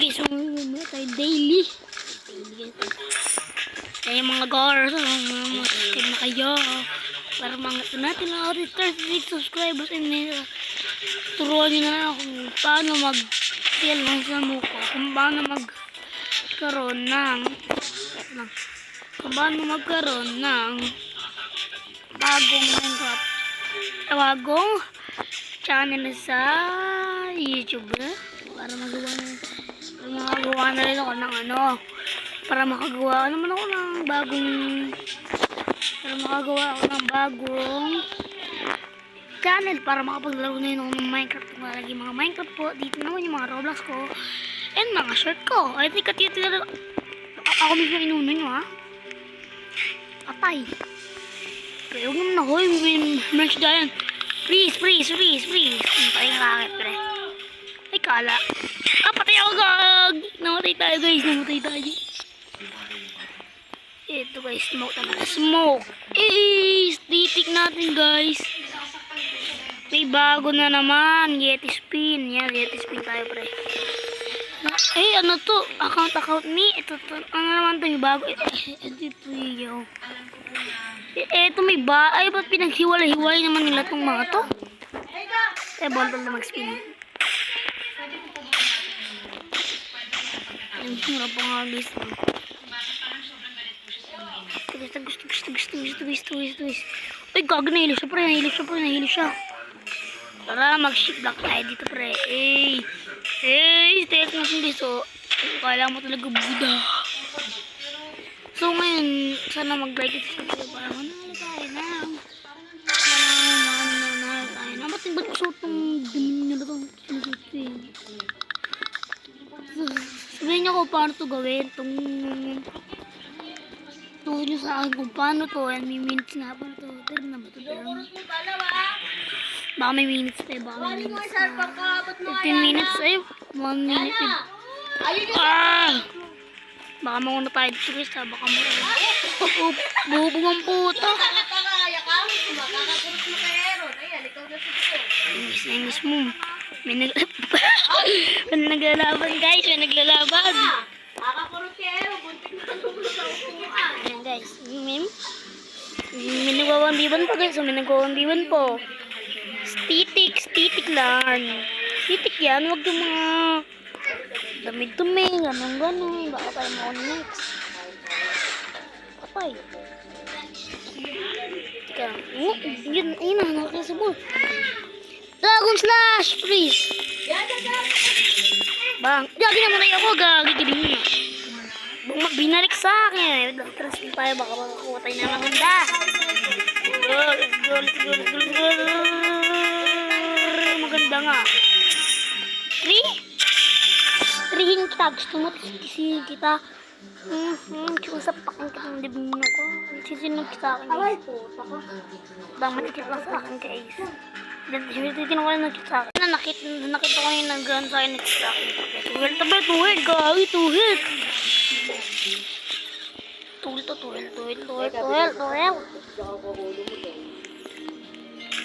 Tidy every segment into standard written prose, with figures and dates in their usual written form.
guys, tayo daily. Kaya mga guys, subscribe na kayo. Para mangat natin ang 36 subscribers. And turuan nyo na lang kung paano mag-fill lang sa mukha. Kung paano magkaroon ng bagong Minecraft. Bagong channel sa YouTube. Para magawa na rin ako ng para makagawa naman ako ng bagong channel para makapaglaro na yun ako ng Minecraft. Malagi mga Minecraft po. Dito naman yung mga Roblox ko and mga shirt ko. I think ako mismo inunan nyo, ha? Patay. Pero huwag naman ako merch dyan. Freeze. Patay ng racket, pre. Ay, kala. Patay ako, gag! Namatay tayo, guys. Ito, guys. Smoke naman. Smoke. Stitik natin, guys. May bago na naman. Yeti spin. Yan, Yeti spin tayo, pre. Ano to? Account me. Ito, ano naman to? Yung bago. Ito yung... Ito may ay ba't pinaghiwalay-hiwalay naman nila itong mga to? Bawal na mag-spin. Ang hirap pa nga guys. Gusto. Uy, gago, nahilo siya. Tara, mag-ship block tayo dito, pre. Stay natin guys. Kailangan mo talaga buda. So ngayon, sana mag-like it sa video para manalo tayo na. Ba't suot ng dumi nila itong sinusuot ko yun? Sabihin niyo kung paano ito gawin. Tuhin niyo sa akin kung paano ito. Yan, may minutes na pa ito. Pero na ba ito? Baka may minutes pa. 15 minutes ay 1 minute. Baka mauna tayo dito guys, baka buhubog ang puto. Ingis mo. May naglalaban guys, may naglalaban. Ayan guys, may nagwawambiban po guys, may nagwawambiban po. Stitik lang. Stitik yan, huwag yung mga dumi-dumi, ganun. Baka tayo mo next. Patay. Teka. Ayun na, nakakasabol. Dragon Slash! Freeze! Bang. Gagi naman ay ako, gagigilin mo na. Binalik sa akin. Transfer tayo, baka makakuha tayo na ng handa. Let's go. Maganda nga. 3 kita. Gusto mo tisi kita. Usap pakin kita ng dibino ko. Sisinod kita akin. Bang matikip lang sa akin guys. Titignan ko lang nakita sa akin. Nakita ko yung nag-run sa akin nakita sa akin. Tuhil. Gagi, tuhil. Tuhil.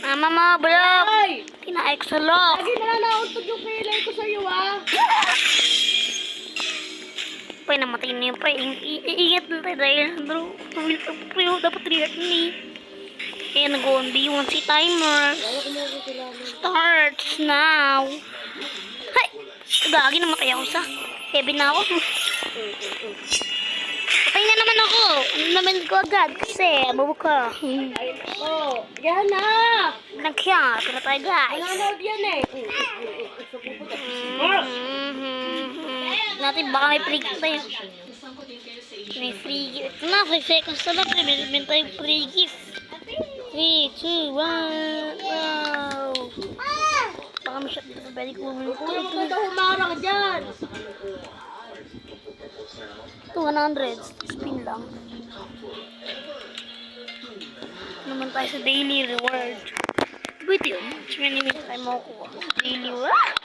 Mama, bro. Tina-extra lock. Lagi nananautog yung kilay ko sa'yo, Pre, namatay na yun, pre. Iingat na tayo dahil, bro. Pre, dapat react ni. Kaya nag-on B1 si timer. Starts now. Hay! Gagi, namatay ako sa. Heavy na ako. Patay na naman ako. Ano naman ko agad kasi mabuka. Yan na! Nagkya, tira tayo guys. Nanonood yan Natin baka may free gift tayo. May free gift. 5 seconds na lang. May tayong free gift. 3, 2, 1. Wow! Baka may shot dito. Pwede ko Uy, huwag ka humarang dyan! 200. Spin lang. Naman tayo sa daily reward. Wait yun. Mas many minutes tayo makukuha. Daily reward.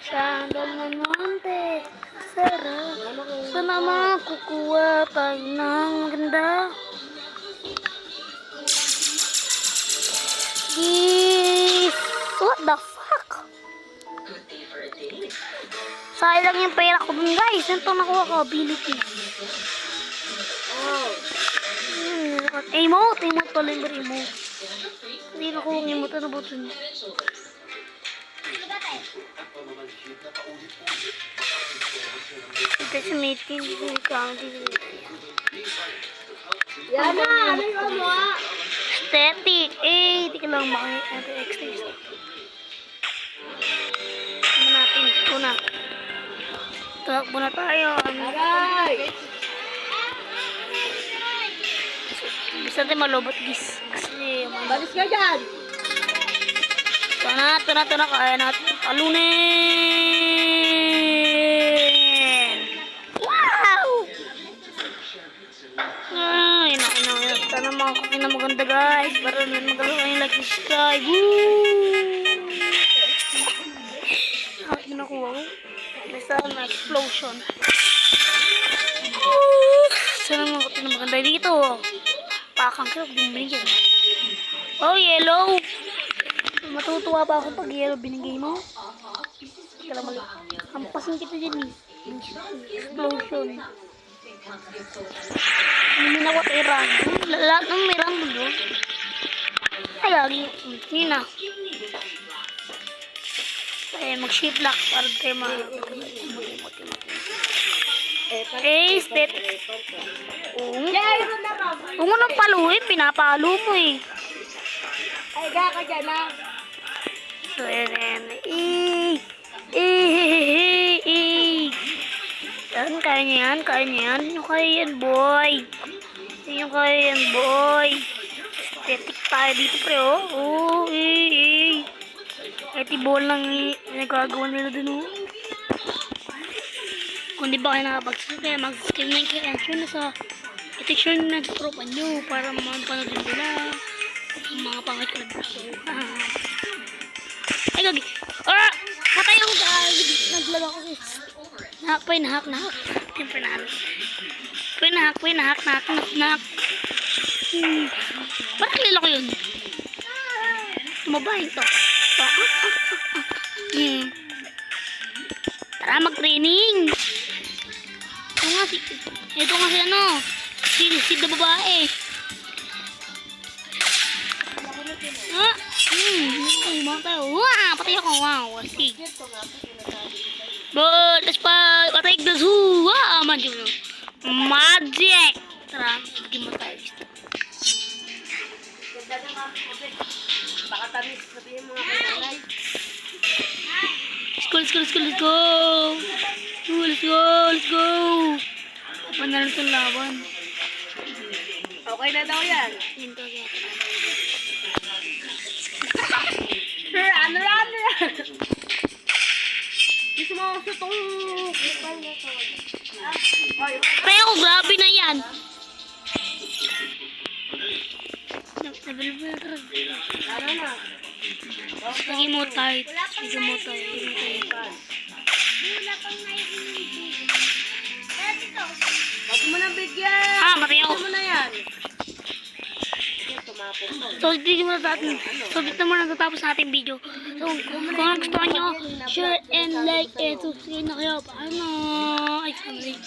Sandal na monte. Sarap. Sana makukuha tayo ng ganda. What the fuck? Sayang yung pera ko dun, guys. Ito nakuha ko, ability. Oh. Emote pala yung emote. Hindi nakuha ang emote. Ano ba ito? Ito sa meeting. Yan na. Ano yung mo ah? Static. Di ka lang makikita. Ito extra. Ano natin? Ito na. Takbo na tayo. Aray. Bisa natin malobot, guys. Kasi, Balis ka dyan. ito na. Kaya natin. Talunin! Wow! Ay, naku. Sana makakukin na maganda, guys. Para na magalaw kayo like subscribe. Woo! Ay, nakuha ko. Basta na explosion. Sana makakukin na maganda dito. Pakang ko, bumili yan. Oh, yellow! Matutuwa pa ako pag yellow binigay mo. Hindi ka lang mali. Hampasin kita dyan eh. Explosion. Hindi na ako tayo run. Lahat ng may run doon. Ay, lagi. Hindi na. Tayo mag-shift lock para tayo static. Huwag mo nang paluhin. Pinapalo mo eh. Ay, ga ka dyan ah. So, yan. Kaya niya yan. Yung kaya yan, boy. Static tayo dito, pre, oh. Ball lang nagagawa nila dun, oh. Kung di ba kayo nakapag-subscribe, kaya mag-subscribe na yung kaya na sa i-texture nyo ng tropa nyo para mapanood din nila ang mga pangit ko. Ay, gagi. Patay ako, gagi. Naglag ako, guys. Nahak. Siyempre nahak. Ba't nila ko yun? Tumabahin to. Tara, mag-training. Ito nga si ano. Si na babae. Patay ako. Wow, asig. But, let's patay glass. Magic. Tara, bigyan mo tayo. Baka tamis sabihin mga kanalay. Let's go. Panalo itong laban. Okay na daw yan. Hinto yan. Run! Gusto mo ako itong kupal na to. Kaya ako, grabe na yan. Ano na? Lagi mo tight. Huwag mo nang bigyan. Matay ako. Gusto mo na yan. Tumapos mo. So, dito mo natatapos natin video. So, kung nagustuhan nyo, share and like and subscribe na kayo. Paano? Ay, sorry.